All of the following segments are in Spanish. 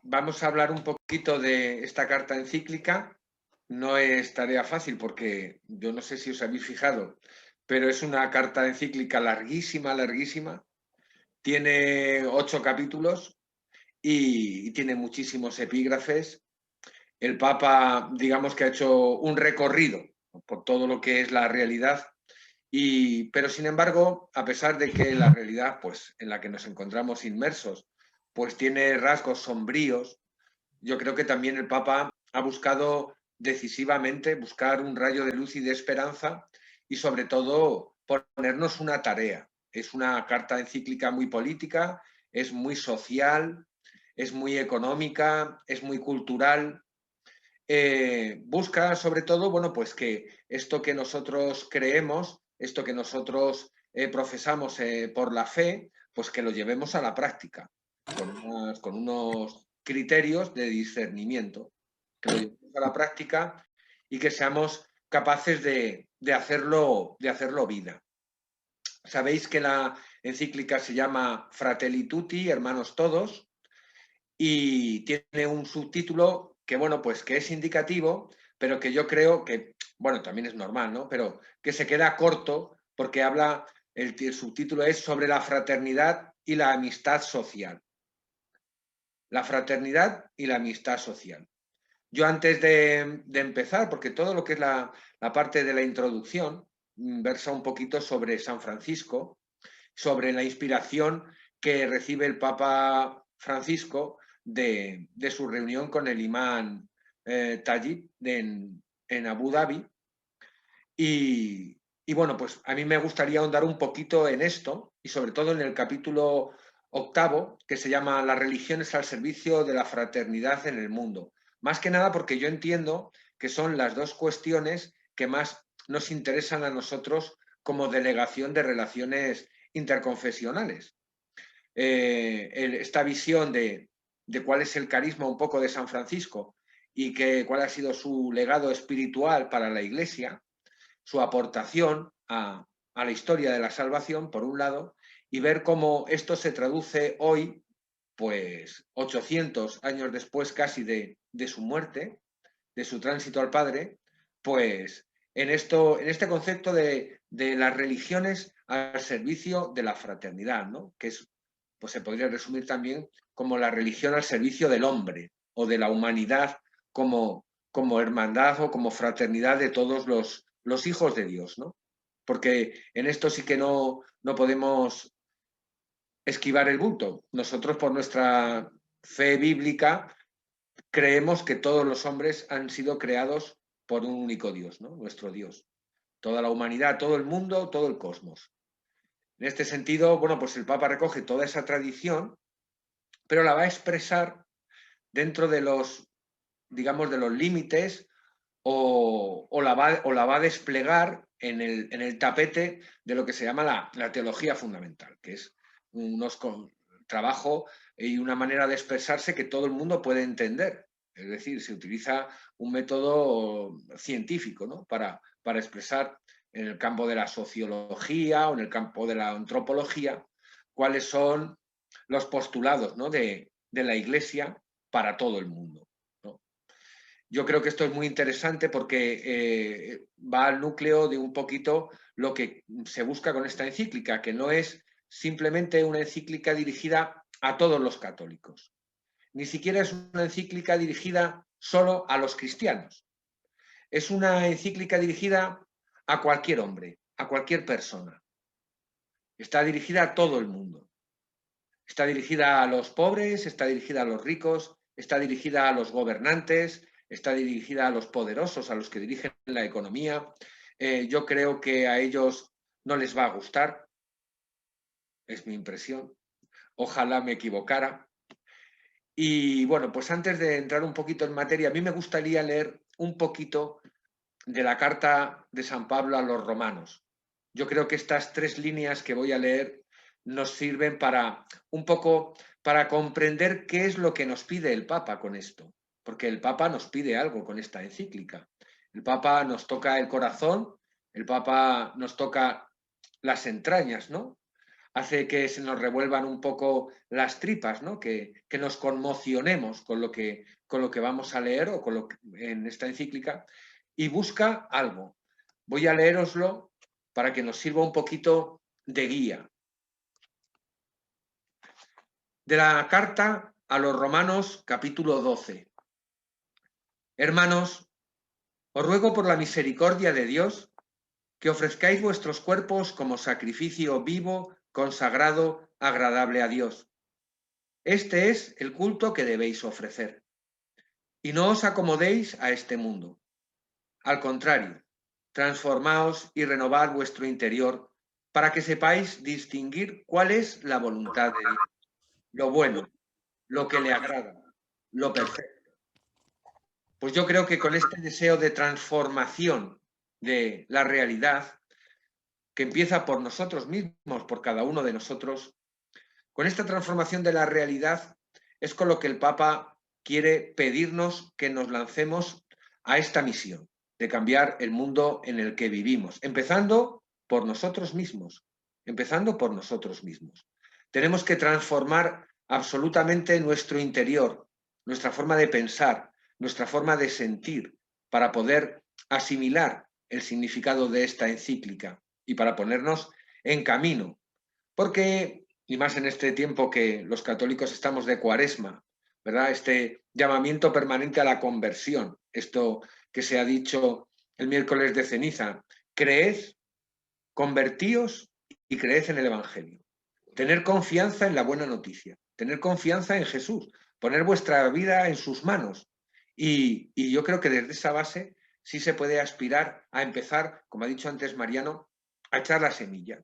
vamos a hablar un poquito de esta carta encíclica. No es tarea fácil porque yo no sé si os habéis fijado, pero es una carta encíclica larguísima, larguísima. Tiene 8 capítulos y tiene muchísimos epígrafes. El Papa, digamos que ha hecho un recorrido por todo lo que es la realidad, pero sin embargo, a pesar de que la realidad pues, en la que nos encontramos inmersos pues tiene rasgos sombríos, yo creo que también el Papa ha buscado decisivamente buscar un rayo de luz y de esperanza y sobre todo ponernos una tarea. Es una carta encíclica muy política, es muy social, es muy económica, es muy cultural. Busca sobre todo, bueno, pues que esto que nosotros creemos, esto que nosotros profesamos por la fe, pues que lo llevemos a la práctica, con unos criterios de discernimiento, que lo llevemos a la práctica y que seamos capaces de hacerlo vida. Sabéis que la encíclica se llama Fratelli Tutti, hermanos todos, y tiene un subtítulo que, bueno, pues que es indicativo, pero que yo creo que, bueno, también es normal, ¿no? Pero que se queda corto porque habla, el subtítulo es sobre la fraternidad y la amistad social. La fraternidad y la amistad social. Yo antes de empezar, porque todo lo que es la parte de la introducción versa un poquito sobre San Francisco, sobre la inspiración que recibe el Papa Francisco de su reunión con el imán Tayyip en Abu Dhabi. Y bueno, pues a mí me gustaría ahondar un poquito en esto y sobre todo en el capítulo 8, que se llama Las religiones al servicio de la fraternidad en el mundo. Más que nada porque yo entiendo que son las dos cuestiones que más nos interesan a nosotros como delegación de relaciones interconfesionales. Esta visión de cuál es el carisma un poco de San Francisco y cuál ha sido su legado espiritual para la Iglesia, su aportación a la historia de la salvación, por un lado, y ver cómo esto se traduce hoy, pues 800 años después casi de su muerte, de su tránsito al Padre, pues en este concepto de las religiones al servicio de la fraternidad, ¿no? Que es, pues se podría resumir también como la religión al servicio del hombre o de la humanidad como hermandad o como fraternidad de todos los hijos de Dios, ¿no? Porque en esto sí que no podemos esquivar el bulto. Nosotros, por nuestra fe bíblica, creemos que todos los hombres han sido creados por un único Dios, ¿no? Nuestro Dios. Toda la humanidad, todo el mundo, todo el cosmos. En este sentido, bueno, pues el Papa recoge toda esa tradición, pero la va a expresar dentro de los, digamos, de los límites o la va a desplegar en el tapete de lo que se llama la teología fundamental, que es un trabajo y una manera de expresarse que todo el mundo puede entender. Es decir, se utiliza un método científico, ¿no? para expresar en el campo de la sociología o en el campo de la antropología cuáles son los postulados, ¿no? de la Iglesia para todo el mundo. Yo creo que esto es muy interesante porque va al núcleo de un poquito lo que se busca con esta encíclica, que no es simplemente una encíclica dirigida a todos los católicos. Ni siquiera es una encíclica dirigida solo a los cristianos. Es una encíclica dirigida a cualquier hombre, a cualquier persona. Está dirigida a todo el mundo. Está dirigida a los pobres, está dirigida a los ricos, está dirigida a los gobernantes, está dirigida a los poderosos, a los que dirigen la economía. Yo creo que a ellos no les va a gustar, es mi impresión. Ojalá me equivocara. Y bueno, pues antes de entrar un poquito en materia, a mí me gustaría leer un poquito de la carta de San Pablo a los romanos. Yo creo que estas 3 líneas que voy a leer nos sirven para un poco para comprender qué es lo que nos pide el Papa con esto, porque el Papa nos pide algo con esta encíclica. El Papa nos toca el corazón, el Papa nos toca las entrañas, ¿no? hace que se nos revuelvan un poco las tripas, ¿no? Que nos conmocionemos con lo que vamos a leer o con lo que, en esta encíclica, y busca algo. Voy a leéroslo para que nos sirva un poquito de guía. De la carta a los Romanos, capítulo 12. Hermanos, os ruego por la misericordia de Dios que ofrezcáis vuestros cuerpos como sacrificio vivo, consagrado, agradable a Dios. Este es el culto que debéis ofrecer. Y no os acomodéis a este mundo. Al contrario, transformaos y renovad vuestro interior para que sepáis distinguir cuál es la voluntad de Dios, lo bueno, lo que le agrada, lo perfecto. Pues yo creo que con este deseo de transformación de la realidad, que empieza por nosotros mismos, por cada uno de nosotros, con esta transformación de la realidad es con lo que el Papa quiere pedirnos que nos lancemos a esta misión de cambiar el mundo en el que vivimos, empezando por nosotros mismos, Tenemos que transformar absolutamente nuestro interior, nuestra forma de pensar, nuestra forma de sentir, para poder asimilar el significado de esta encíclica y para ponernos en camino. Porque, y más en este tiempo que los católicos estamos de cuaresma, ¿verdad? Este llamamiento permanente a la conversión, esto que se ha dicho el miércoles de ceniza, creed, convertíos y creed en el Evangelio. Tener confianza en la buena noticia, tener confianza en Jesús, poner vuestra vida en sus manos. Y yo creo que desde esa base sí se puede aspirar a empezar, como ha dicho antes Mariano, a echar la semilla.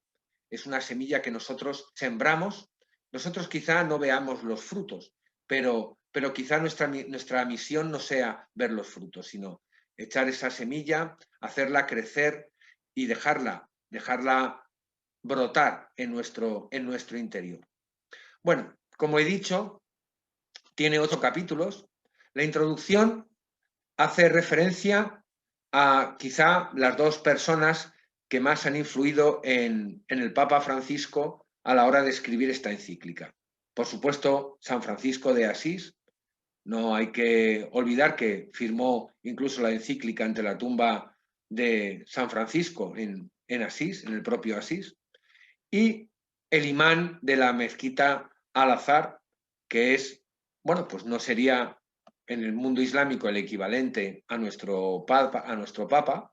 Es una semilla que nosotros sembramos. Nosotros quizá no veamos los frutos, pero quizá nuestra misión no sea ver los frutos, sino echar esa semilla, hacerla crecer y dejarla brotar en nuestro interior. Bueno, como he dicho, tiene 8 capítulos. La introducción hace referencia a quizá las 2 personas que más han influido en el Papa Francisco a la hora de escribir esta encíclica. Por supuesto, San Francisco de Asís. No hay que olvidar que firmó incluso la encíclica ante la tumba de San Francisco en Asís, en el propio Asís. Y el imán de la mezquita Al-Azhar, que es, bueno, pues no sería en el mundo islámico el equivalente a nuestro papa,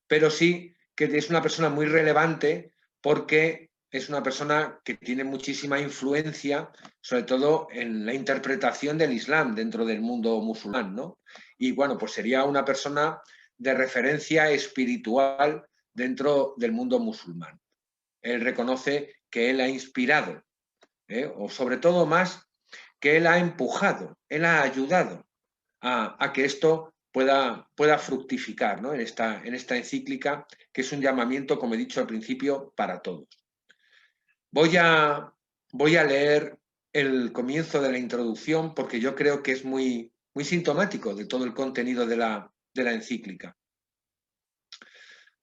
pero sí que es una persona muy relevante porque es una persona que tiene muchísima influencia, sobre todo en la interpretación del Islam dentro del mundo musulmán, ¿no? Y bueno, pues sería una persona de referencia espiritual dentro del mundo musulmán. Él reconoce que él ha inspirado, o sobre todo más, que él ha empujado, él ha ayudado a que esto pueda fructificar, ¿no? en esta encíclica, que es un llamamiento, como he dicho al principio, para todos. Voy a leer el comienzo de la introducción porque yo creo que es muy, muy sintomático de todo el contenido de la encíclica.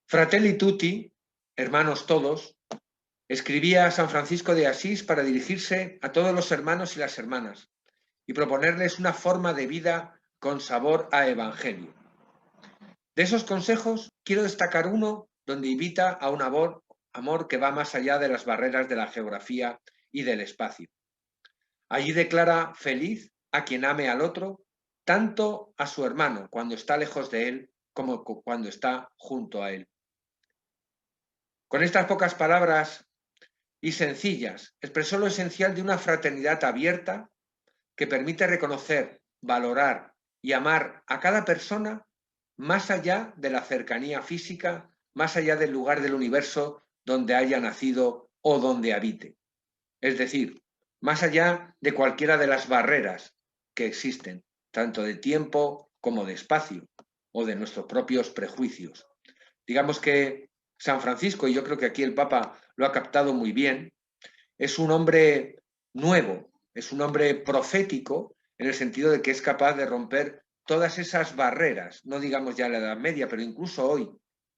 Fratelli tutti, hermanos todos, escribía a San Francisco de Asís para dirigirse a todos los hermanos y las hermanas y proponerles una forma de vida con sabor a evangelio. De esos consejos quiero destacar uno donde invita a un amor que va más allá de las barreras de la geografía y del espacio. Allí declara feliz a quien ame al otro, tanto a su hermano cuando está lejos de él como cuando está junto a él. Con estas pocas palabras y sencillas, expresó lo esencial de una fraternidad abierta que permite reconocer, valorar y amar a cada persona más allá de la cercanía física, más allá del lugar del universo donde haya nacido o donde habite. Es decir, más allá de cualquiera de las barreras que existen, tanto de tiempo como de espacio, o de nuestros propios prejuicios. Digamos que San Francisco, y yo creo que aquí el Papa lo ha captado muy bien, es un hombre nuevo, es un hombre profético en el sentido de que es capaz de romper todas esas barreras, no digamos ya la Edad Media, pero incluso hoy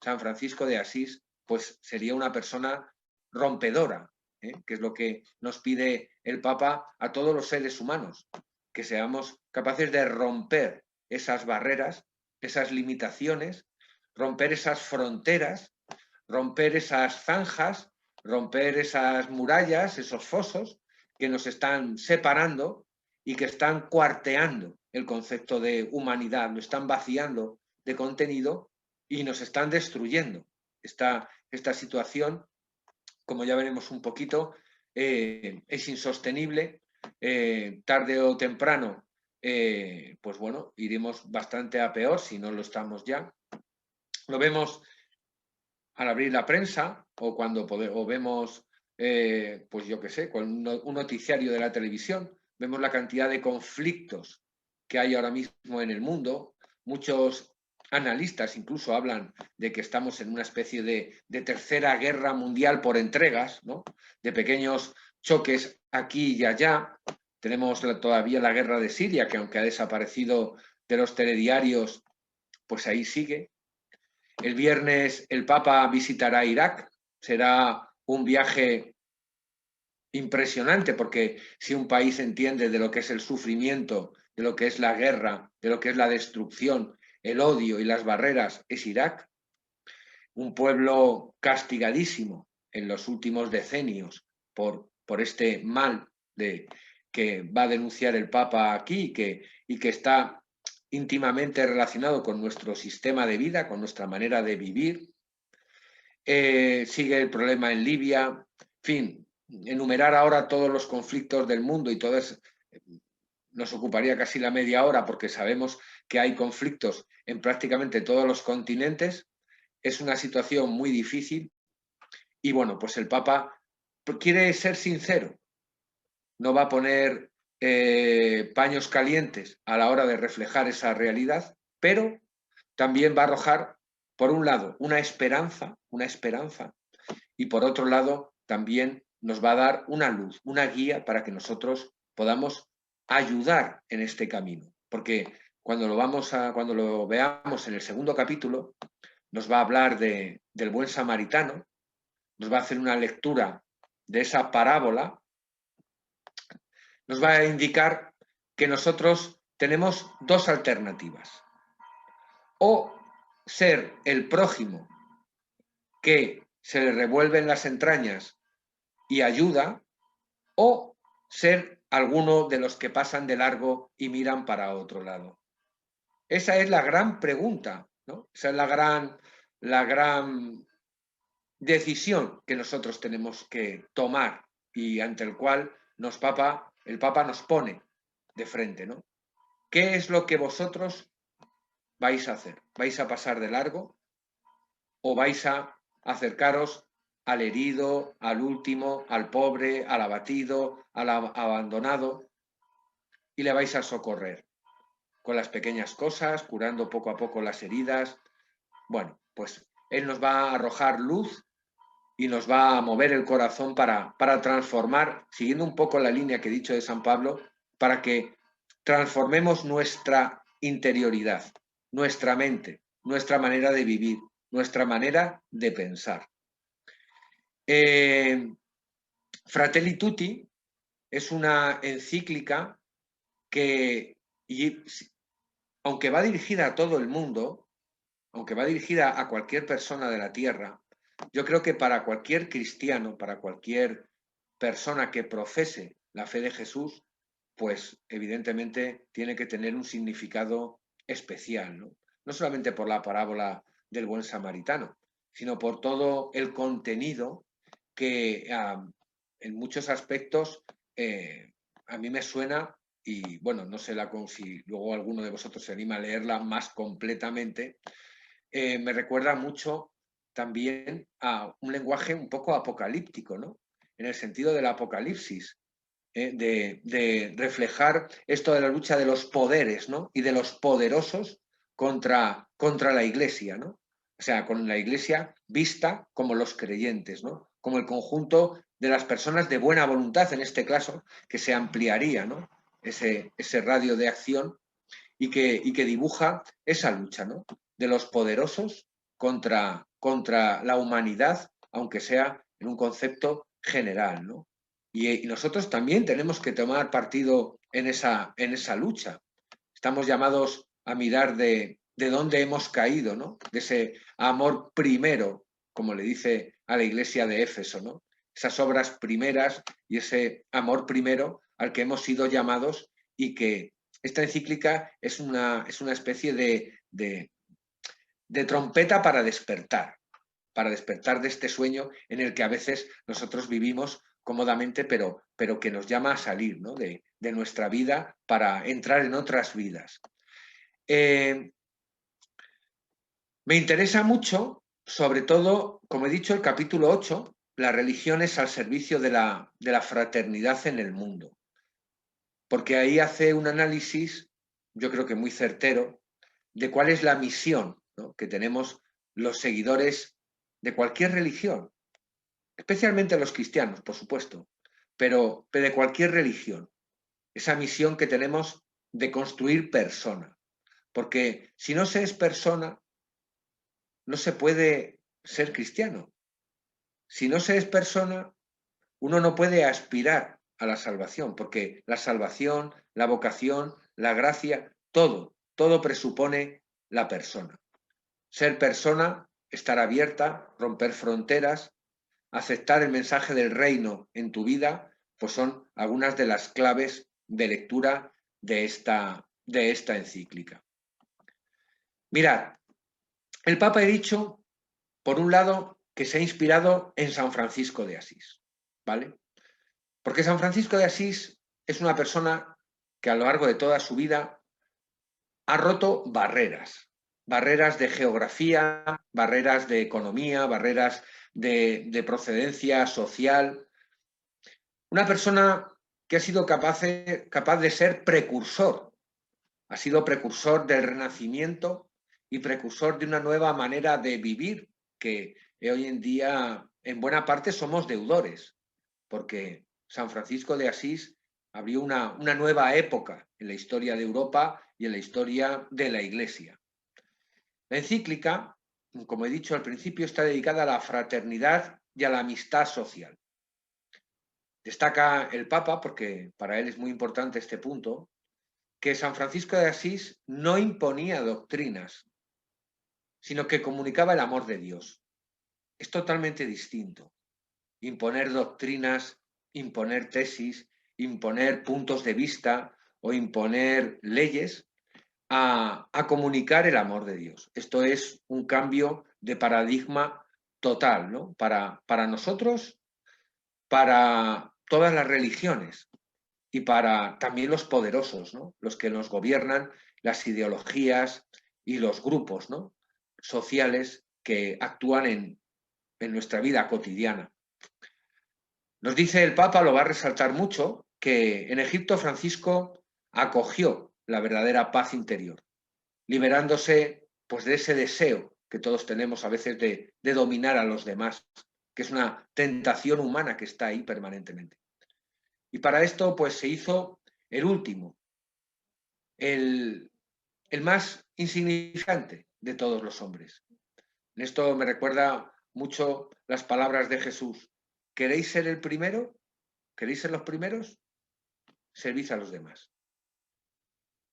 San Francisco de Asís pues sería una persona rompedora que es lo que nos pide el Papa a todos los seres humanos, que seamos capaces de romper esas barreras, esas limitaciones, romper esas fronteras, romper esas zanjas, romper esas murallas, esos fosos que nos están separando y que están cuarteando el concepto de humanidad, lo están vaciando de contenido y nos están destruyendo. Esta situación, como ya veremos un poquito, es insostenible. Tarde o temprano, pues bueno, iremos bastante a peor si no lo estamos ya. Lo vemos al abrir la prensa o cuando vemos, pues yo qué sé, con un noticiario de la televisión, vemos la cantidad de conflictos que hay ahora mismo en el mundo. Muchos analistas incluso hablan de que estamos en una especie de tercera guerra mundial por entregas, ¿no? De pequeños choques aquí y allá. Tenemos todavía la guerra de Siria, que aunque ha desaparecido de los telediarios, pues ahí sigue. El viernes el Papa visitará Irak. Será un viaje impresionante, porque si un país entiende de lo que es el sufrimiento, de lo que es la guerra, de lo que es la destrucción, el odio y las barreras, es Irak. Un pueblo castigadísimo en los últimos decenios por este mal que va a denunciar el Papa aquí y que está íntimamente relacionado con nuestro sistema de vida, con nuestra manera de vivir. Sigue el problema en Libia. En fin, enumerar ahora todos los conflictos del mundo y todas nos ocuparía casi la media hora, porque sabemos que hay conflictos en prácticamente todos los continentes. Es una situación muy difícil y bueno, pues el Papa quiere ser sincero. No va a poner paños calientes a la hora de reflejar esa realidad, pero también va a arrojar, por un lado, una esperanza, y por otro lado, también nos va a dar una luz, una guía para que nosotros podamos ayudar en este camino. Porque cuando lo veamos en el segundo capítulo, nos va a hablar del buen samaritano, nos va a hacer una lectura de esa parábola, nos va a indicar que nosotros tenemos dos alternativas. O ser el prójimo que se le revuelven las entrañas y ayuda, o ser alguno de los que pasan de largo y miran para otro lado. Esa es la gran pregunta, ¿no? Esa es la gran decisión que nosotros tenemos que tomar y ante el cual el Papa nos pone de frente, ¿no? ¿Qué es lo que vosotros vais a hacer? ¿Vais a pasar de largo o vais a acercaros al herido, al último, al pobre, al abatido, al abandonado, y le vais a socorrer con las pequeñas cosas, curando poco a poco las heridas? Bueno, pues Él nos va a arrojar luz y nos va a mover el corazón para transformar, siguiendo un poco la línea que he dicho de San Pablo, para que transformemos nuestra interioridad, nuestra mente, nuestra manera de vivir, nuestra manera de pensar. Fratelli Tutti es una encíclica que, aunque va dirigida a todo el mundo, aunque va dirigida a cualquier persona de la tierra, yo creo que para cualquier cristiano, para cualquier persona que profese la fe de Jesús, pues evidentemente tiene que tener un significado especial, ¿no? No solamente por la parábola del buen samaritano, sino por todo el contenido que en muchos aspectos a mí me suena, y bueno, no sé si luego alguno de vosotros se anima a leerla más completamente, me recuerda mucho también a un lenguaje un poco apocalíptico, ¿no? En el sentido del apocalipsis, de reflejar esto de la lucha de los poderes, ¿no? Y de los poderosos contra la Iglesia, ¿no? O sea, con la Iglesia vista como los creyentes, ¿no? Como el conjunto de las personas de buena voluntad, en este caso, que se ampliaría, ¿no? Ese radio de acción y que dibuja esa lucha, ¿no? De los poderosos contra la humanidad, aunque sea en un concepto general, ¿no? Y nosotros también tenemos que tomar partido en esa lucha. Estamos llamados a mirar de dónde hemos caído, ¿no? De ese amor primero, como le dice a la iglesia de Éfeso, ¿no? Esas obras primeras y ese amor primero al que hemos sido llamados, y que esta encíclica es una especie de trompeta para despertar de este sueño en el que a veces nosotros vivimos cómodamente, pero que nos llama a salir, ¿no? de nuestra vida para entrar en otras vidas. Me interesa mucho, sobre todo, como he dicho, el capítulo 8, las religiones al servicio de la fraternidad en el mundo, porque ahí hace un análisis, yo creo que muy certero, de cuál es la misión, ¿no?, que tenemos los seguidores de cualquier religión, especialmente los cristianos, por supuesto, pero de cualquier religión. Esa misión que tenemos de construir persona. Porque si no se es persona, no se puede ser cristiano. Si no se es persona, uno no puede aspirar a la salvación, porque la salvación, la vocación, la gracia, todo presupone la persona. Ser persona, estar abierta, romper fronteras, aceptar el mensaje del reino en tu vida, pues son algunas de las claves de lectura de esta encíclica. Mirad, el Papa ha dicho, por un lado, que se ha inspirado en San Francisco de Asís, ¿vale? Porque San Francisco de Asís es una persona que a lo largo de toda su vida ha roto barreras de geografía, barreras de economía, barreras de procedencia social. Una persona que ha sido capaz de ser precursor, ha sido precursor del Renacimiento y precursor de una nueva manera de vivir, que hoy en día en buena parte somos deudores, porque San Francisco de Asís abrió una nueva época en la historia de Europa y en la historia de la Iglesia. La encíclica, como he dicho al principio, está dedicada a la fraternidad y a la amistad social. Destaca el Papa, porque para él es muy importante este punto, que San Francisco de Asís no imponía doctrinas, sino que comunicaba el amor de Dios. Es totalmente distinto. Imponer doctrinas, imponer tesis, imponer puntos de vista o imponer leyes a comunicar el amor de Dios. Esto es un cambio de paradigma total, ¿no? Para nosotros, para todas las religiones y para también los poderosos, ¿no?, los que nos gobiernan, las ideologías y los grupos, ¿no?, sociales que actúan en nuestra vida cotidiana. Nos dice el Papa, lo va a resaltar mucho, que en Egipto Francisco acogió la verdadera paz interior, liberándose pues de ese deseo que todos tenemos a veces de dominar a los demás, que es una tentación humana que está ahí permanentemente. Y para esto pues se hizo el último, el más insignificante de todos los hombres. En esto me recuerda mucho las palabras de Jesús. ¿Queréis ser el primero? ¿Queréis ser los primeros? Servid a los demás.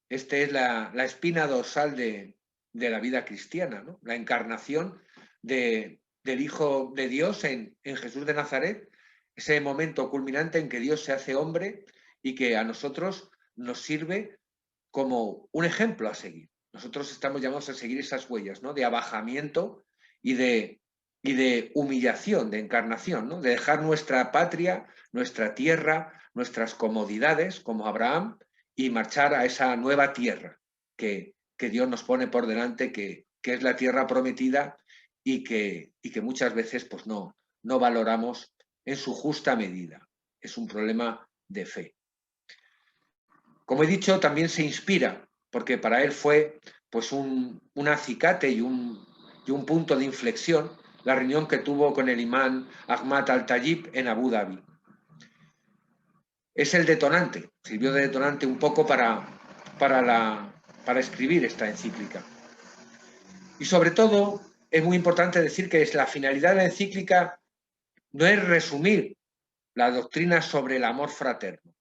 Esta es la espina dorsal de la vida cristiana, ¿no? La encarnación del Hijo de Dios en Jesús de Nazaret, ese momento culminante en que Dios se hace hombre y que a nosotros nos sirve como un ejemplo a seguir. Nosotros estamos llamados a seguir esas huellas, ¿no?, de abajamiento y de humillación, de encarnación, ¿no?, de dejar nuestra patria, nuestra tierra, nuestras comodidades, como Abraham, y marchar a esa nueva tierra que Dios nos pone por delante, que es la tierra prometida y que muchas veces pues no valoramos en su justa medida. Es un problema de fe. Como he dicho, también se inspira, porque para él fue pues un acicate y un punto de inflexión la reunión que tuvo con el imán Ahmad al-Tayyib en Abu Dhabi. Es el detonante, sirvió de detonante un poco para escribir esta encíclica. Y sobre todo, es muy importante decir que la finalidad de la encíclica no es resumir la doctrina sobre el amor fraterno.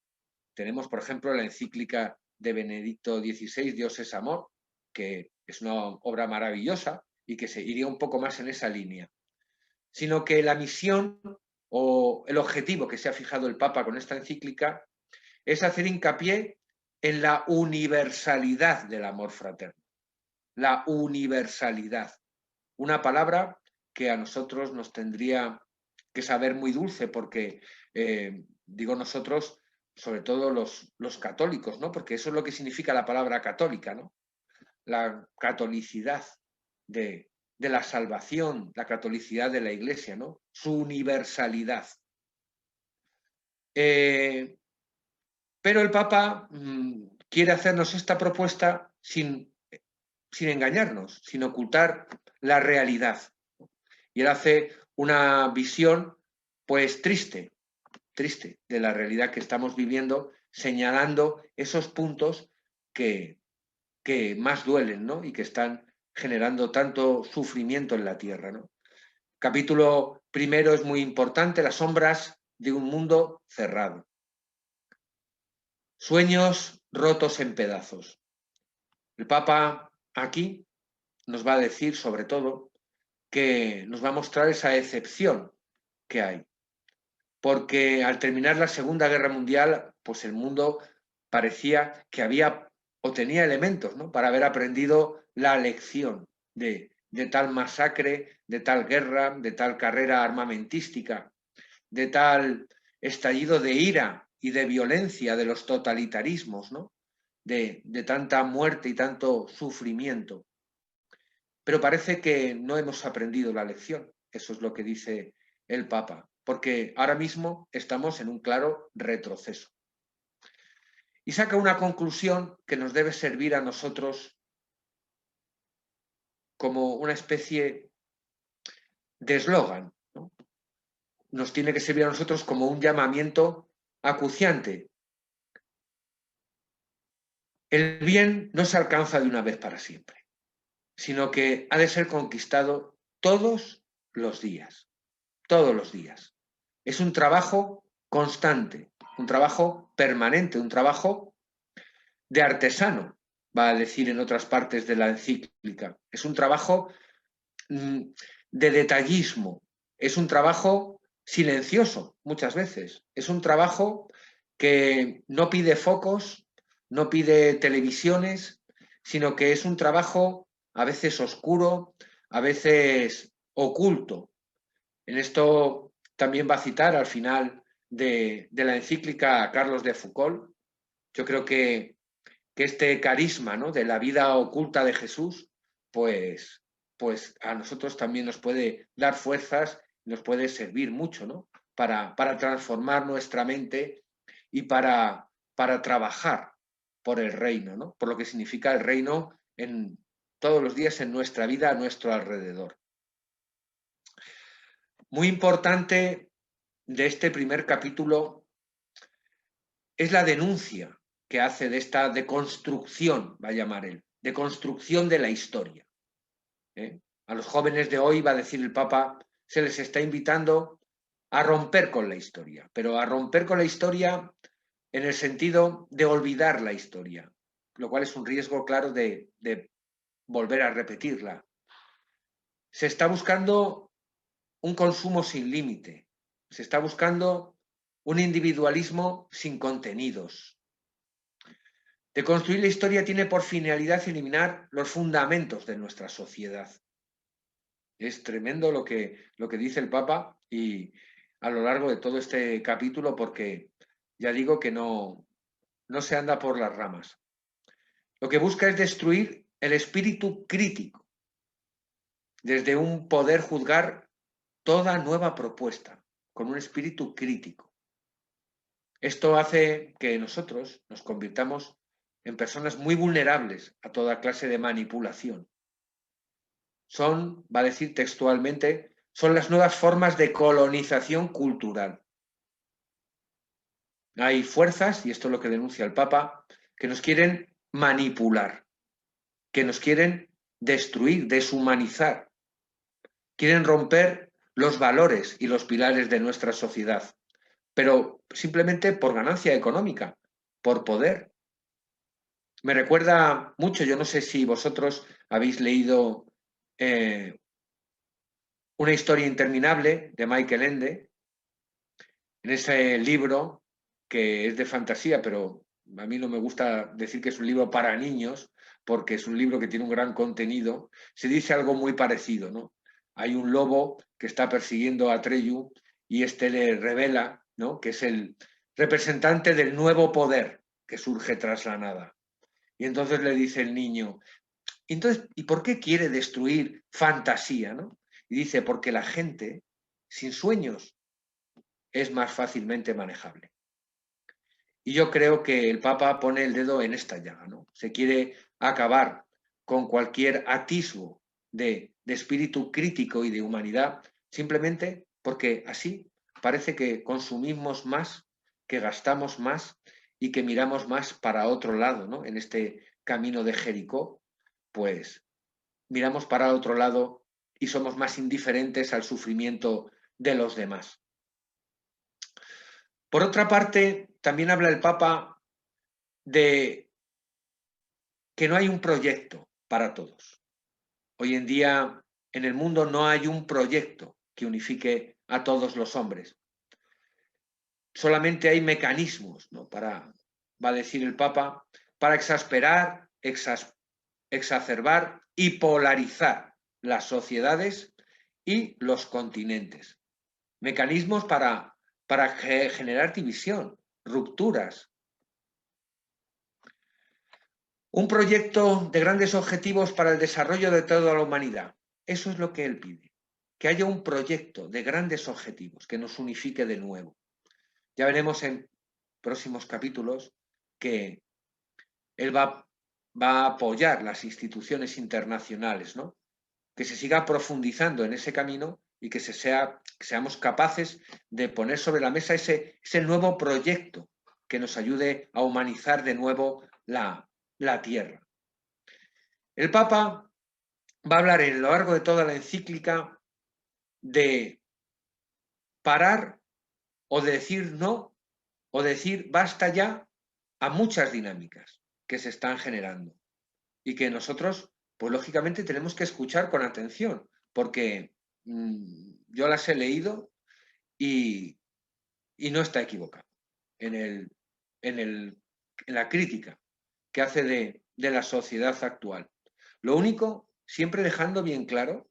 Tenemos, por ejemplo, la encíclica de Benedicto XVI, Dios es amor, que es una obra maravillosa y que se iría un poco más en esa línea. Sino que la misión o el objetivo que se ha fijado el Papa con esta encíclica es hacer hincapié en la universalidad del amor fraterno. La universalidad. Una palabra que a nosotros nos tendría que saber muy dulce, porque digo nosotros, sobre todo los católicos, ¿no? Porque eso es lo que significa la palabra católica, ¿no? La catolicidad de la salvación, la catolicidad de la Iglesia, ¿no? Su universalidad. Pero el Papa quiere hacernos esta propuesta sin engañarnos, sin ocultar la realidad. Y él hace una visión, pues triste de la realidad que estamos viviendo, señalando esos puntos que más duelen, ¿no? Y que están generando tanto sufrimiento en la tierra, ¿no? Capítulo primero es muy importante, las sombras de un mundo cerrado. Sueños rotos en pedazos. El Papa aquí nos va a decir, sobre todo, que nos va a mostrar esa excepción que hay. Porque al terminar la Segunda Guerra Mundial, pues el mundo parecía que había o tenía elementos, ¿no?, para haber aprendido la lección de tal masacre, de tal guerra, de tal carrera armamentística, de tal estallido de ira y de violencia de los totalitarismos, ¿no?, de tanta muerte y tanto sufrimiento. Pero parece que no hemos aprendido la lección. Eso es lo que dice el Papa, porque ahora mismo estamos en un claro retroceso. Y saca una conclusión que nos debe servir a nosotros como una especie de eslogan, ¿no? Nos tiene que servir a nosotros como un llamamiento acuciante. El bien no se alcanza de una vez para siempre, sino que ha de ser conquistado todos los días, todos los días. Es un trabajo constante, un trabajo permanente, un trabajo de artesano, va a decir en otras partes de la encíclica. Es un trabajo de detallismo, es un trabajo silencioso muchas veces, es un trabajo que no pide focos, no pide televisiones, sino que es un trabajo a veces oscuro, a veces oculto. En esto también va a citar al final de la encíclica a Carlos de Foucault. Yo creo que este carisma, ¿no?, de la vida oculta de Jesús, pues a nosotros también nos puede dar fuerzas, nos puede servir mucho, ¿no?, para transformar nuestra mente y para trabajar por el reino, ¿no?, por lo que significa el reino en todos los días en nuestra vida, a nuestro alrededor. Muy importante de este primer capítulo es la denuncia que hace de esta deconstrucción, va a llamar él, deconstrucción de la historia. A los jóvenes de hoy, va a decir el Papa, se les está invitando a romper con la historia, pero a romper con la historia en el sentido de olvidar la historia, lo cual es un riesgo claro de volver a repetirla. Se está buscando un consumo sin límite, se está buscando un individualismo sin contenidos. De construir la historia tiene por finalidad eliminar los fundamentos de nuestra sociedad. Es tremendo lo que dice el Papa y a lo largo de todo este capítulo, porque ya digo que no se anda por las ramas. Lo que busca es destruir el espíritu crítico, desde un poder juzgar toda nueva propuesta, con un espíritu crítico. Esto hace que nosotros nos convirtamos en personas muy vulnerables a toda clase de manipulación. Son, va a decir textualmente, son las nuevas formas de colonización cultural. Hay fuerzas, y esto es lo que denuncia el Papa, que nos quieren manipular, que nos quieren destruir, deshumanizar, quieren romper los valores y los pilares de nuestra sociedad pero simplemente por ganancia económica, por poder. Me recuerda mucho, yo no sé si vosotros habéis leído Una historia interminable de Michael Ende. En ese libro, que es de fantasía, pero a mí no me gusta decir que es un libro para niños, porque es un libro que tiene un gran contenido, se dice algo muy parecido, ¿no? Hay un lobo que está persiguiendo a Atreyu y este le revela, ¿no?, que es el representante del nuevo poder que surge tras la nada. Y entonces le dice el niño, entonces, ¿y por qué quiere destruir fantasía, ¿no? Y dice, porque la gente sin sueños es más fácilmente manejable. Y yo creo que el Papa pone el dedo en esta llaga, ¿no? Se quiere acabar con cualquier atisbo de espíritu crítico y de humanidad, simplemente porque así parece que consumimos más, que gastamos más y que miramos más para otro lado, ¿no? En este camino de Jericó, pues miramos para otro lado y somos más indiferentes al sufrimiento de los demás. Por otra parte, también habla el Papa de que no hay un proyecto para todos. Hoy en día en el mundo no hay un proyecto que unifique a todos los hombres. Solamente hay mecanismos, ¿no?, va a decir el Papa, para exasperar, exacerbar y polarizar las sociedades y los continentes. Mecanismos para generar división, rupturas. Un proyecto de grandes objetivos para el desarrollo de toda la humanidad. Eso es lo que él pide. Que haya un proyecto de grandes objetivos que nos unifique de nuevo. Ya veremos en próximos capítulos que él va a apoyar las instituciones internacionales, ¿no?, que se siga profundizando en ese camino y que seamos capaces de poner sobre la mesa ese nuevo proyecto que nos ayude a humanizar de nuevo la Tierra. El Papa va a hablar a lo largo de toda la encíclica de parar o de decir no o decir basta ya a muchas dinámicas que se están generando y que nosotros, pues lógicamente, tenemos que escuchar con atención, porque yo las he leído y no está equivocado en la crítica que hace de la sociedad actual. Lo único, siempre dejando bien claro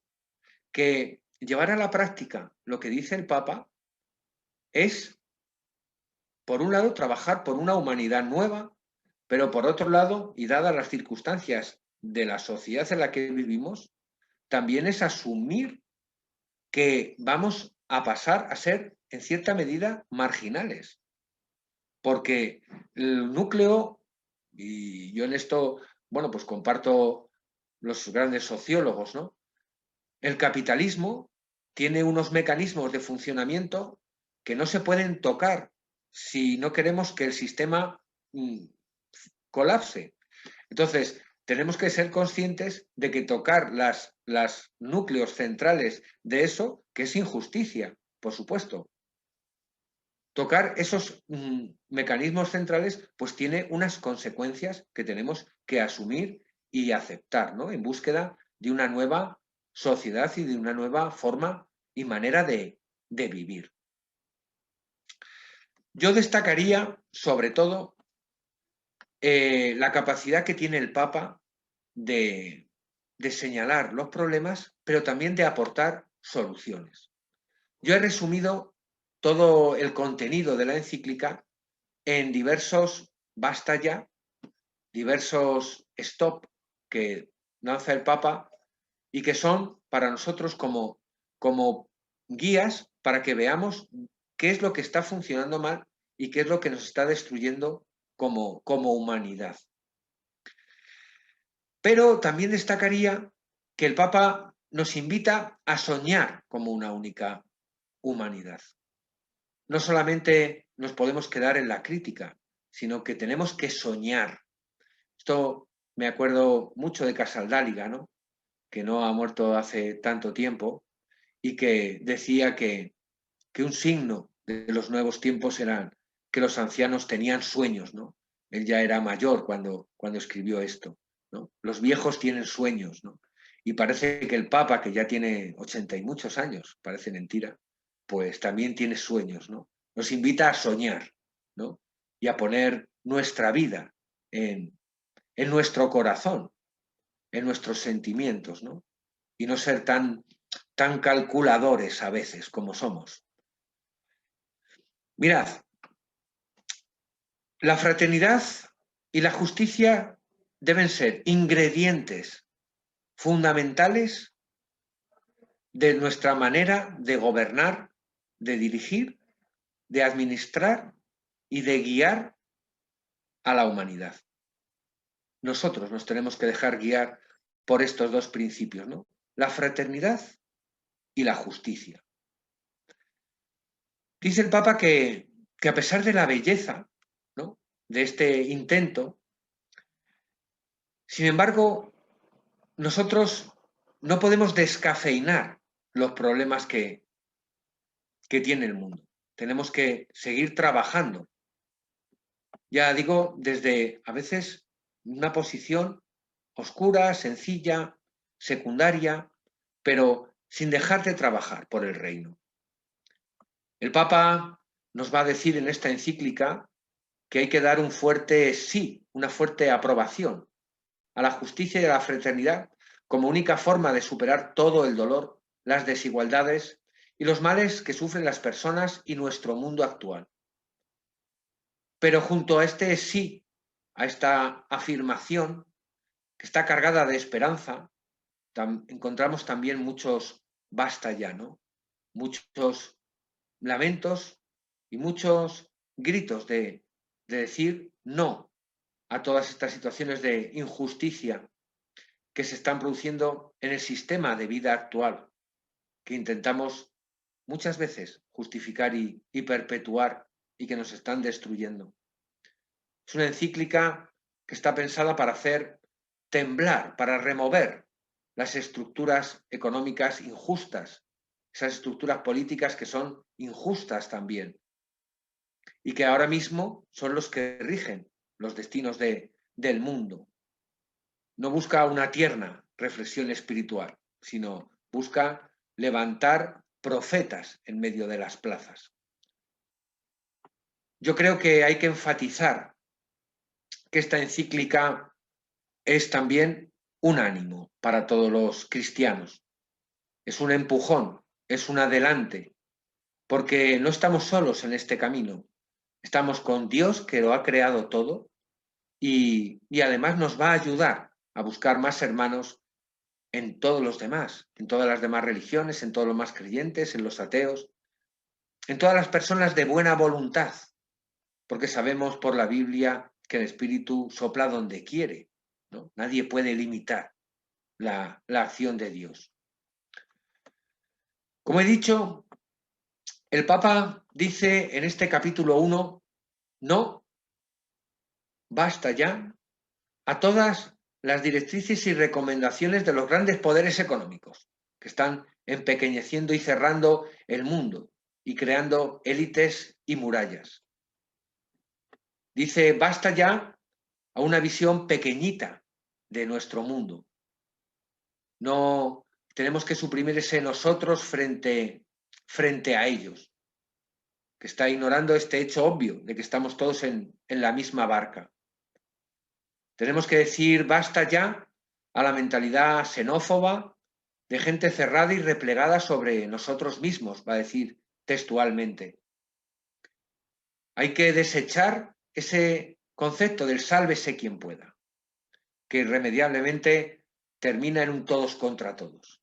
que llevar a la práctica lo que dice el Papa es, por un lado, trabajar por una humanidad nueva, pero por otro lado, y dadas las circunstancias de la sociedad en la que vivimos, también es asumir que vamos a pasar a ser, en cierta medida, marginales. Porque el núcleo, y yo en esto, bueno, pues comparto los grandes sociólogos, ¿no? El capitalismo tiene unos mecanismos de funcionamiento que no se pueden tocar si no queremos que el sistema colapse. Entonces, tenemos que ser conscientes de que tocar las núcleos centrales de eso, que es injusticia, por supuesto. Tocar esos mecanismos centrales, pues tiene unas consecuencias que tenemos que asumir y aceptar, ¿no?, en búsqueda de una nueva sociedad y de una nueva forma y manera de vivir. Yo destacaría, sobre todo, la capacidad que tiene el Papa de señalar los problemas, pero también de aportar soluciones. Yo he resumido todo el contenido de la encíclica en diversos basta ya, diversos stop que lanza el Papa y que son para nosotros como guías para que veamos qué es lo que está funcionando mal y qué es lo que nos está destruyendo como humanidad. Pero también destacaría que el Papa nos invita a soñar como una única humanidad. No solamente nos podemos quedar en la crítica, sino que tenemos que soñar. Esto me acuerdo mucho de Casaldáliga, ¿no?, que no ha muerto hace tanto tiempo y que decía que un signo de los nuevos tiempos eran que los ancianos tenían sueños, ¿no? Él ya era mayor cuando escribió esto, ¿no? Los viejos tienen sueños, ¿no? Y parece que el Papa, que ya tiene 80 y muchos años, parece mentira, pues también tiene sueños, ¿no? Nos invita a soñar, ¿no? Y a poner nuestra vida en nuestro corazón, en nuestros sentimientos, ¿no? Y no ser tan calculadores a veces como somos. Mirad, la fraternidad y la justicia deben ser ingredientes fundamentales de nuestra manera de gobernar, de dirigir, de administrar y de guiar a la humanidad. Nosotros nos tenemos que dejar guiar por estos dos principios, ¿no? La fraternidad y la justicia. Dice el Papa que a pesar de la belleza, ¿no?, de este intento, sin embargo, nosotros no podemos descafeinar los problemas que tiene el mundo. Tenemos que seguir trabajando. Ya digo, desde a veces una posición oscura, sencilla, secundaria, pero sin dejar de trabajar por el reino. El Papa nos va a decir en esta encíclica que hay que dar un fuerte sí, una fuerte aprobación a la justicia y a la fraternidad como única forma de superar todo el dolor, las desigualdades y los males que sufren las personas y nuestro mundo actual. Pero junto a este sí, a esta afirmación que está cargada de esperanza, encontramos también muchos basta ya, ¿no? Muchos lamentos y muchos gritos de decir no a todas estas situaciones de injusticia que se están produciendo en el sistema de vida actual, que intentamos muchas veces justificar y perpetuar y que nos están destruyendo. Es una encíclica que está pensada para hacer temblar, para remover las estructuras económicas injustas, esas estructuras políticas que son injustas también y que ahora mismo son los que rigen los destinos del mundo. No busca una tierna reflexión espiritual, sino busca levantar profetas en medio de las plazas. Yo creo que hay que enfatizar que esta encíclica es también un ánimo para todos los cristianos. Es un empujón, es un adelante, porque no estamos solos en este camino. Estamos con Dios, que lo ha creado todo, y además nos va a ayudar a buscar más hermanos en todos los demás, en todas las demás religiones, en todos los más creyentes, en los ateos, en todas las personas de buena voluntad, porque sabemos por la Biblia que el Espíritu sopla donde quiere, ¿no? Nadie puede limitar la acción de Dios. Como he dicho, el Papa dice en este capítulo 1, no, basta ya, a todas las directrices y recomendaciones de los grandes poderes económicos, que están empequeñeciendo y cerrando el mundo y creando élites y murallas. Dice, basta ya a una visión pequeñita de nuestro mundo. No tenemos que suprimir ese nosotros frente a ellos, que está ignorando este hecho obvio de que estamos todos en la misma barca. Tenemos que decir basta ya a la mentalidad xenófoba de gente cerrada y replegada sobre nosotros mismos, va a decir textualmente. Hay que desechar ese concepto del sálvese quien pueda, que irremediablemente termina en un todos contra todos.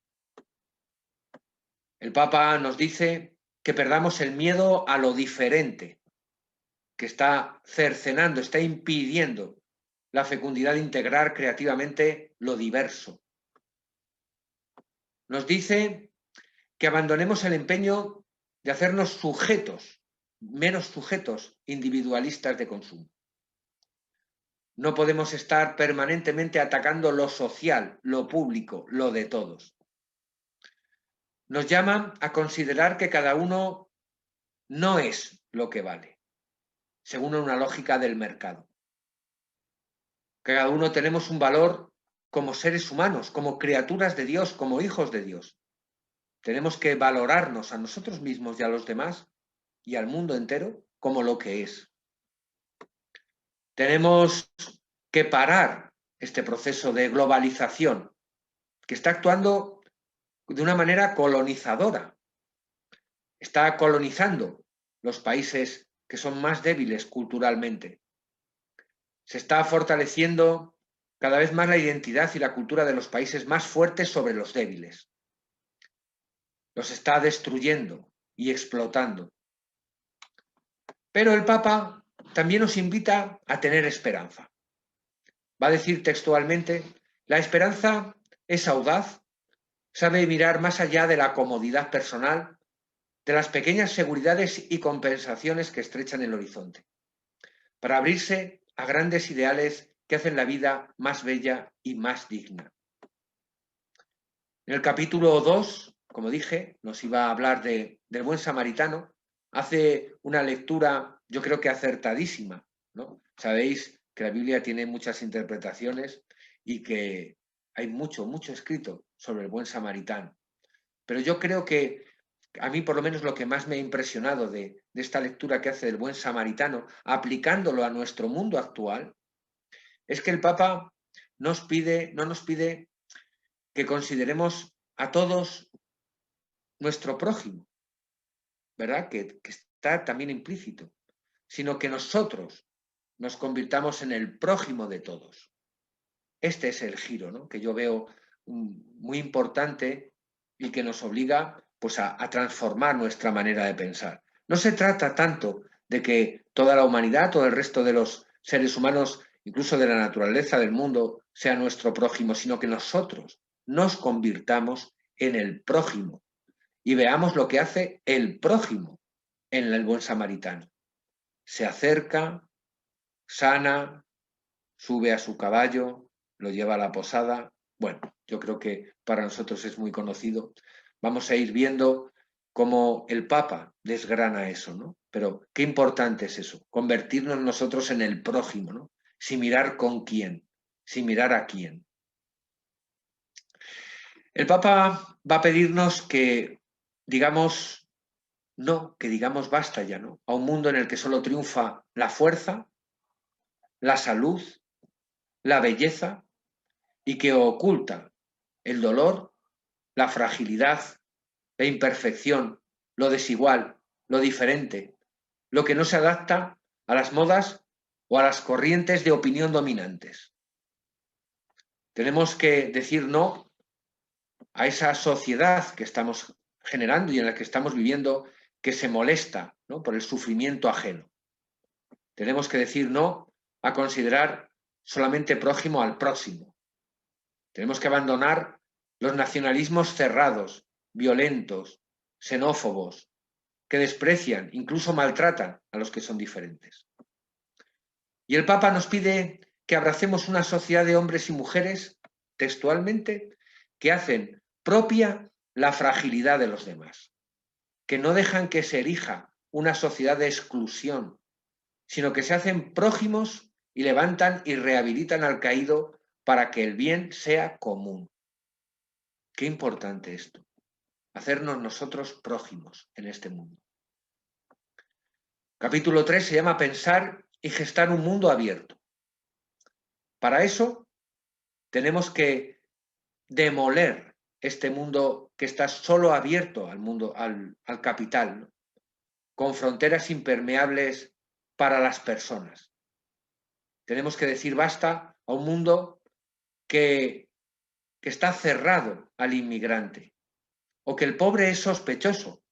El Papa nos dice que perdamos el miedo a lo diferente, que está cercenando, está impidiendo la fecundidad de integrar creativamente lo diverso. Nos dice que abandonemos el empeño de hacernos sujetos, meros sujetos individualistas de consumo. No podemos estar permanentemente atacando lo social, lo público, lo de todos. Nos llama a considerar que cada uno no es lo que vale, según una lógica del mercado. Cada uno tenemos un valor como seres humanos, como criaturas de Dios, como hijos de Dios. Tenemos que valorarnos a nosotros mismos y a los demás y al mundo entero como lo que es. Tenemos que parar este proceso de globalización que está actuando de una manera colonizadora. Está colonizando los países que son más débiles culturalmente. Se está fortaleciendo cada vez más la identidad y la cultura de los países más fuertes sobre los débiles. Los está destruyendo y explotando. Pero el Papa también nos invita a tener esperanza. Va a decir textualmente, la esperanza es audaz, sabe mirar más allá de la comodidad personal, de las pequeñas seguridades y compensaciones que estrechan el horizonte, para abrirse a grandes ideales que hacen la vida más bella y más digna. En el capítulo 2, como dije, nos iba a hablar del buen samaritano. Hace una lectura, yo creo que acertadísima, ¿no? Sabéis que la Biblia tiene muchas interpretaciones y que hay mucho escrito sobre el buen samaritano. Pero yo creo que a mí, por lo menos, lo que más me ha impresionado de esta lectura que hace del buen samaritano, aplicándolo a nuestro mundo actual, es que el Papa no nos pide que consideremos a todos nuestro prójimo, ¿verdad? Que está también implícito, sino que nosotros nos convirtamos en el prójimo de todos. Este es el giro, ¿no? Que yo veo muy importante y que nos obliga pues, a transformar nuestra manera de pensar. No se trata tanto de que toda la humanidad, todo el resto de los seres humanos, incluso de la naturaleza del mundo, sea nuestro prójimo, sino que nosotros nos convirtamos en el prójimo y veamos lo que hace el prójimo en el buen samaritano. Se acerca, sana, sube a su caballo, lo lleva a la posada. Bueno, yo creo que para nosotros es muy conocido. Vamos a ir viendo cómo el Papa desgrana eso, ¿no? Pero qué importante es eso, convertirnos nosotros en el prójimo, ¿no? Sin mirar con quién, sin mirar a quién. El Papa va a pedirnos que digamos no, que digamos basta ya, ¿no? A un mundo en el que solo triunfa la fuerza, la salud, la belleza y que oculta el dolor, la fragilidad, la imperfección, lo desigual, lo diferente, lo que no se adapta a las modas o a las corrientes de opinión dominantes. Tenemos que decir no a esa sociedad que estamos generando y en la que estamos viviendo que se molesta, ¿no?, por el sufrimiento ajeno. Tenemos que decir no a considerar solamente prójimo al próximo. Tenemos que abandonar los nacionalismos cerrados, violentos, xenófobos, que desprecian, incluso maltratan a los que son diferentes. Y el Papa nos pide que abracemos una sociedad de hombres y mujeres, textualmente, que hacen propia la fragilidad de los demás, que no dejan que se erija una sociedad de exclusión, sino que se hacen prójimos y levantan y rehabilitan al caído para que el bien sea común. Qué importante esto, hacernos nosotros prójimos en este mundo. Capítulo 3 se llama Pensar y gestar un mundo abierto. Para eso tenemos que demoler este mundo que está solo abierto al mundo, al capital, ¿no?, con fronteras impermeables para las personas. Tenemos que decir basta a un mundo que está cerrado al inmigrante o que el pobre es sospechoso.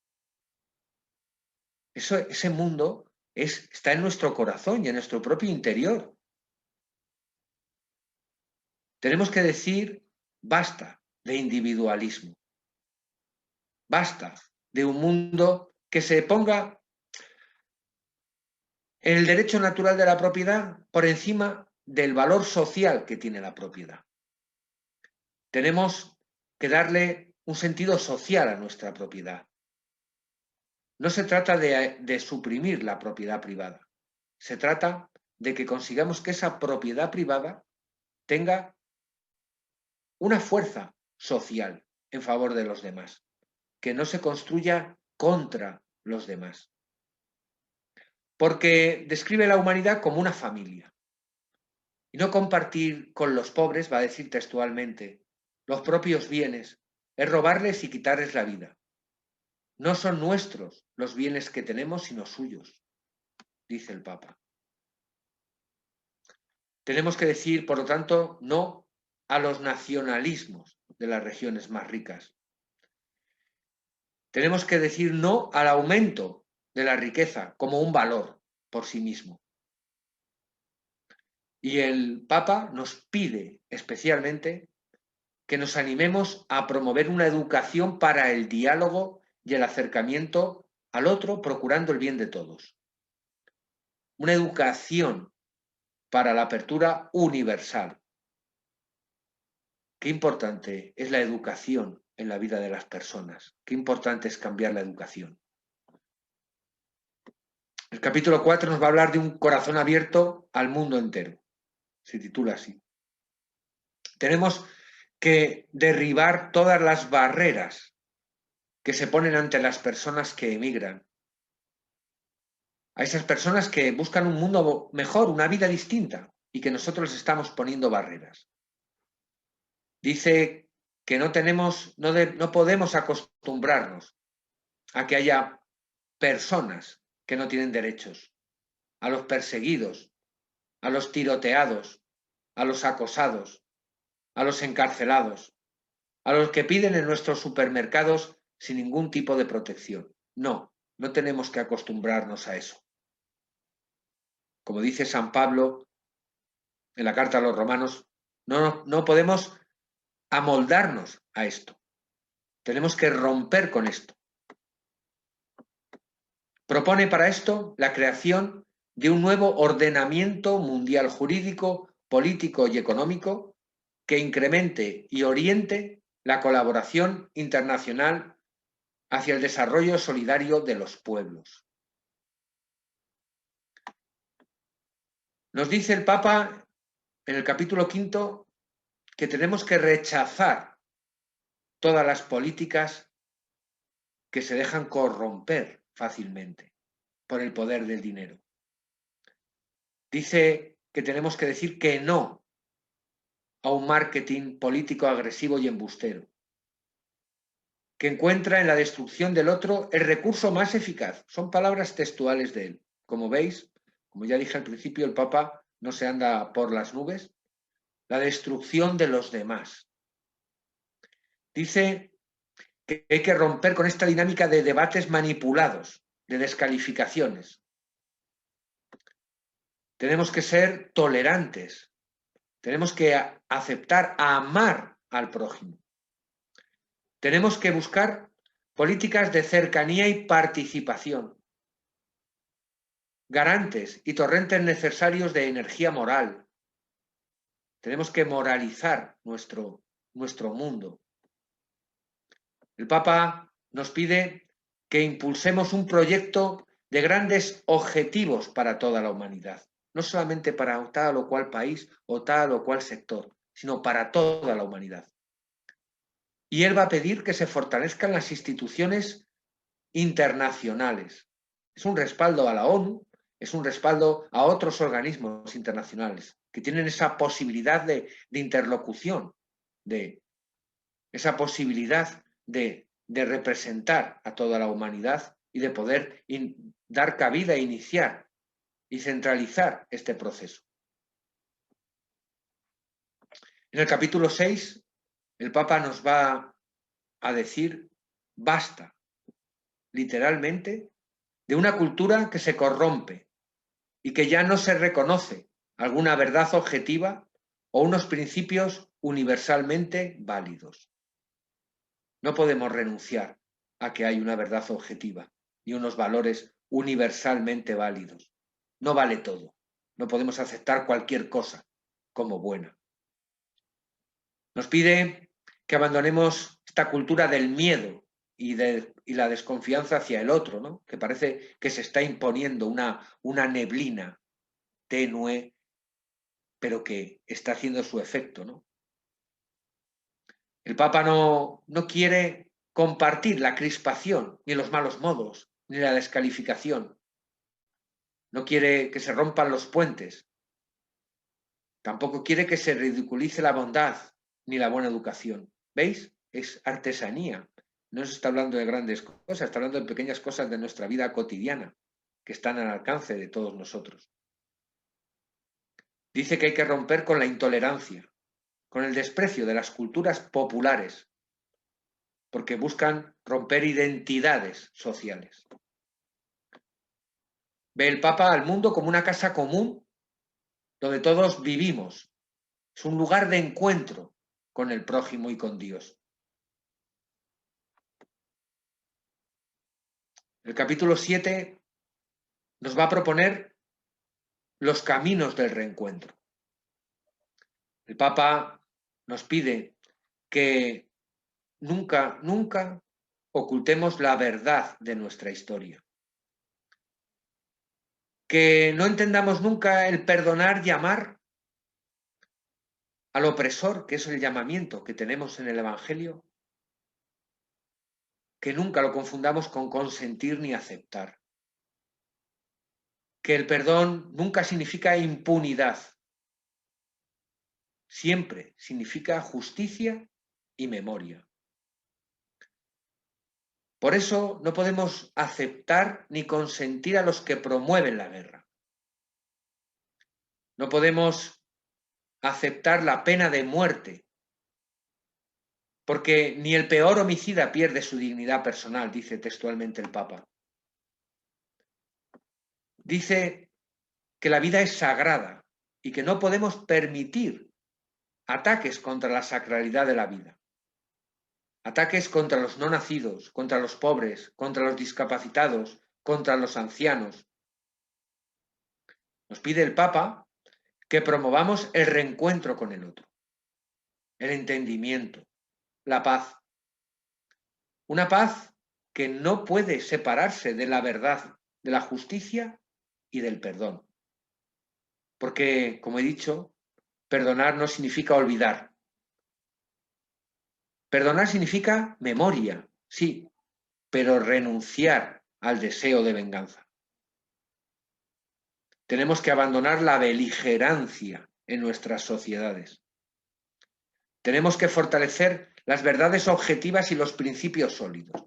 Ese mundo está en nuestro corazón y en nuestro propio interior. Tenemos que decir basta de individualismo. Basta de un mundo que se ponga en el derecho natural de la propiedad por encima del valor social que tiene la propiedad. Tenemos que darle un sentido social a nuestra propiedad. No se trata de suprimir la propiedad privada. Se trata de que consigamos que esa propiedad privada tenga una fuerza social en favor de los demás, que no se construya contra los demás. Porque describe la humanidad como una familia. Y no compartir con los pobres, va a decir textualmente, los propios bienes, es robarles y quitarles la vida. No son nuestros los bienes que tenemos, sino suyos, dice el Papa. Tenemos que decir, por lo tanto, no a los nacionalismos de las regiones más ricas. Tenemos que decir no al aumento de la riqueza como un valor por sí mismo. Y el Papa nos pide especialmente que nos animemos a promover una educación para el diálogo y el acercamiento al otro, procurando el bien de todos. Una educación para la apertura universal. Qué importante es la educación en la vida de las personas. Qué importante es cambiar la educación. El capítulo 4 nos va a hablar de un corazón abierto al mundo entero. Se titula así. Tenemos que derribar todas las barreras que se ponen ante las personas que emigran. A esas personas que buscan un mundo mejor, una vida distinta, y que nosotros estamos poniendo barreras. Dice que no podemos acostumbrarnos a que haya personas que no tienen derechos, a los perseguidos, a los tiroteados, a los acosados, a los encarcelados, a los que piden en nuestros supermercados sin ningún tipo de protección. No, no tenemos que acostumbrarnos a eso. Como dice San Pablo en la carta a los romanos, no podemos amoldarnos a esto. Tenemos que romper con esto. Propone para esto la creación de un nuevo ordenamiento mundial jurídico, político y económico que incremente y oriente la colaboración internacional hacia el desarrollo solidario de los pueblos. Nos dice el Papa en el capítulo 5 que tenemos que rechazar todas las políticas que se dejan corromper fácilmente por el poder del dinero. Dice que tenemos que decir que no a un marketing político agresivo y embustero, que encuentra en la destrucción del otro el recurso más eficaz. Son palabras textuales de él. Como veis, como ya dije al principio, el Papa no se anda por las nubes. La destrucción de los demás. Dice que hay que romper con esta dinámica de debates manipulados, de descalificaciones. Tenemos que ser tolerantes. Tenemos que aceptar, amar al prójimo. Tenemos que buscar políticas de cercanía y participación, garantes y torrentes necesarios de energía moral. Tenemos que moralizar nuestro mundo. El Papa nos pide que impulsemos un proyecto de grandes objetivos para toda la humanidad, no solamente para tal o cual país o tal o cual sector, sino para toda la humanidad. Y él va a pedir que se fortalezcan las instituciones internacionales. Es un respaldo a la ONU, es un respaldo a otros organismos internacionales que tienen esa posibilidad de interlocución, de esa posibilidad de representar a toda la humanidad y de poder dar cabida, iniciar y centralizar este proceso. En el capítulo 6, el Papa nos va a decir basta, literalmente, de una cultura que se corrompe y que ya no se reconoce alguna verdad objetiva o unos principios universalmente válidos. No podemos renunciar a que hay una verdad objetiva y unos valores universalmente válidos. No vale todo. No podemos aceptar cualquier cosa como buena. Nos pide que abandonemos esta cultura del miedo y la desconfianza hacia el otro, ¿no? Que parece que se está imponiendo una neblina tenue, pero que está haciendo su efecto, ¿no? El Papa no quiere compartir la crispación, ni los malos modos, ni la descalificación. No quiere que se rompan los puentes. Tampoco quiere que se ridiculice la bondad ni la buena educación. ¿Veis? Es artesanía. No se está hablando de grandes cosas, está hablando de pequeñas cosas de nuestra vida cotidiana que están al alcance de todos nosotros. Dice que hay que romper con la intolerancia, con el desprecio de las culturas populares, porque buscan romper identidades sociales. Ve el Papa al mundo como una casa común donde todos vivimos. Es un lugar de encuentro con el prójimo y con Dios. El capítulo 7 nos va a proponer los caminos del reencuentro. El Papa nos pide que nunca ocultemos la verdad de nuestra historia. Que no entendamos nunca el perdonar y amar al opresor, que es el llamamiento que tenemos en el Evangelio, que nunca lo confundamos con consentir ni aceptar. Que el perdón nunca significa impunidad, siempre significa justicia y memoria. Por eso no podemos aceptar ni consentir a los que promueven la guerra. No podemos aceptar la pena de muerte, porque ni el peor homicida pierde su dignidad personal, dice textualmente el Papa. Dice que la vida es sagrada y que no podemos permitir ataques contra la sacralidad de la vida. Ataques contra los no nacidos, contra los pobres, contra los discapacitados, contra los ancianos. Nos pide el Papa que promovamos el reencuentro con el otro, el entendimiento, la paz. Una paz que no puede separarse de la verdad, de la justicia y del perdón. Porque, como he dicho, perdonar no significa olvidar. Perdonar significa memoria, sí, pero renunciar al deseo de venganza. Tenemos que abandonar la beligerancia en nuestras sociedades. Tenemos que fortalecer las verdades objetivas y los principios sólidos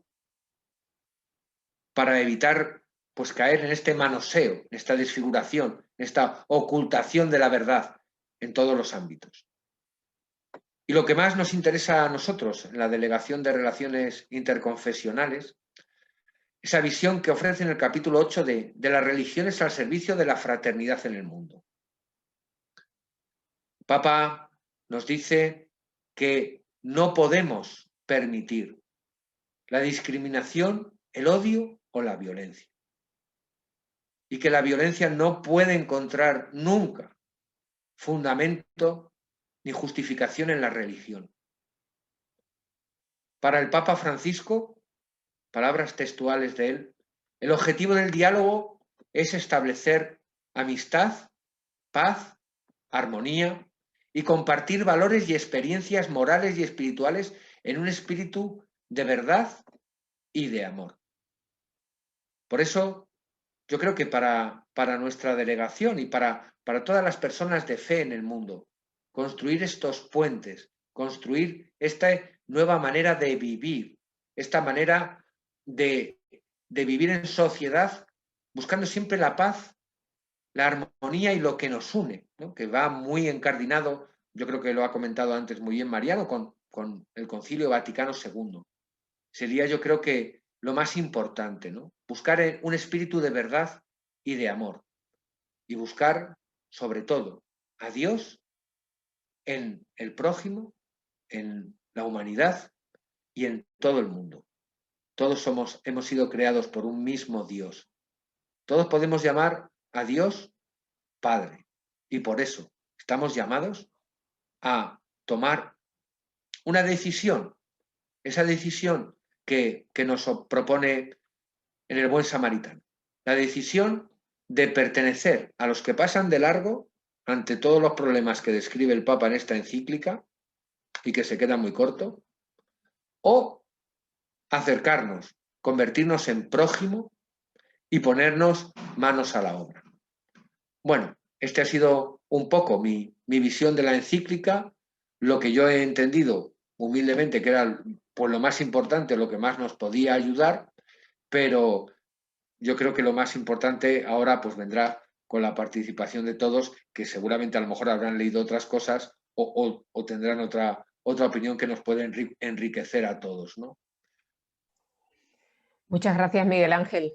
para evitar pues caer en este manoseo, en esta desfiguración, en esta ocultación de la verdad en todos los ámbitos. Y lo que más nos interesa a nosotros en la Delegación de Relaciones Interconfesionales, esa visión que ofrece en el capítulo 8 de las religiones al servicio de la fraternidad en el mundo. El Papa nos dice que no podemos permitir la discriminación, el odio o la violencia. Y que la violencia no puede encontrar nunca fundamento ni justificación en la religión. Para el Papa Francisco, palabras textuales de él, el objetivo del diálogo es establecer amistad, paz, armonía y compartir valores y experiencias morales y espirituales en un espíritu de verdad y de amor. Por eso, yo creo que para nuestra delegación y para todas las personas de fe en el mundo, construir estos puentes, construir esta nueva manera de vivir, esta manera de vivir en sociedad, buscando siempre la paz, la armonía y lo que nos une, ¿no? Que va muy encardinado, yo creo que lo ha comentado antes muy bien Mariano, con el Concilio Vaticano II. Sería, yo creo que lo más importante, ¿no? Buscar un espíritu de verdad y de amor. Y buscar, sobre todo, a Dios en el prójimo, en la humanidad y en todo el mundo. Todos hemos sido creados por un mismo Dios. Todos podemos llamar a Dios Padre. Y por eso estamos llamados a tomar una decisión. Esa decisión que nos propone en el Buen Samaritano. La decisión de pertenecer a los que pasan de largo ante todos los problemas que describe el Papa en esta encíclica y que se queda muy corto, o acercarnos, convertirnos en prójimo y ponernos manos a la obra. Bueno, este ha sido un poco mi visión de la encíclica, lo que yo he entendido humildemente que era pues, lo más importante, lo que más nos podía ayudar, pero yo creo que lo más importante ahora pues vendrá con la participación de todos, que seguramente a lo mejor habrán leído otras cosas o tendrán otra opinión que nos puede enriquecer a todos, ¿no? Muchas gracias, Miguel Ángel.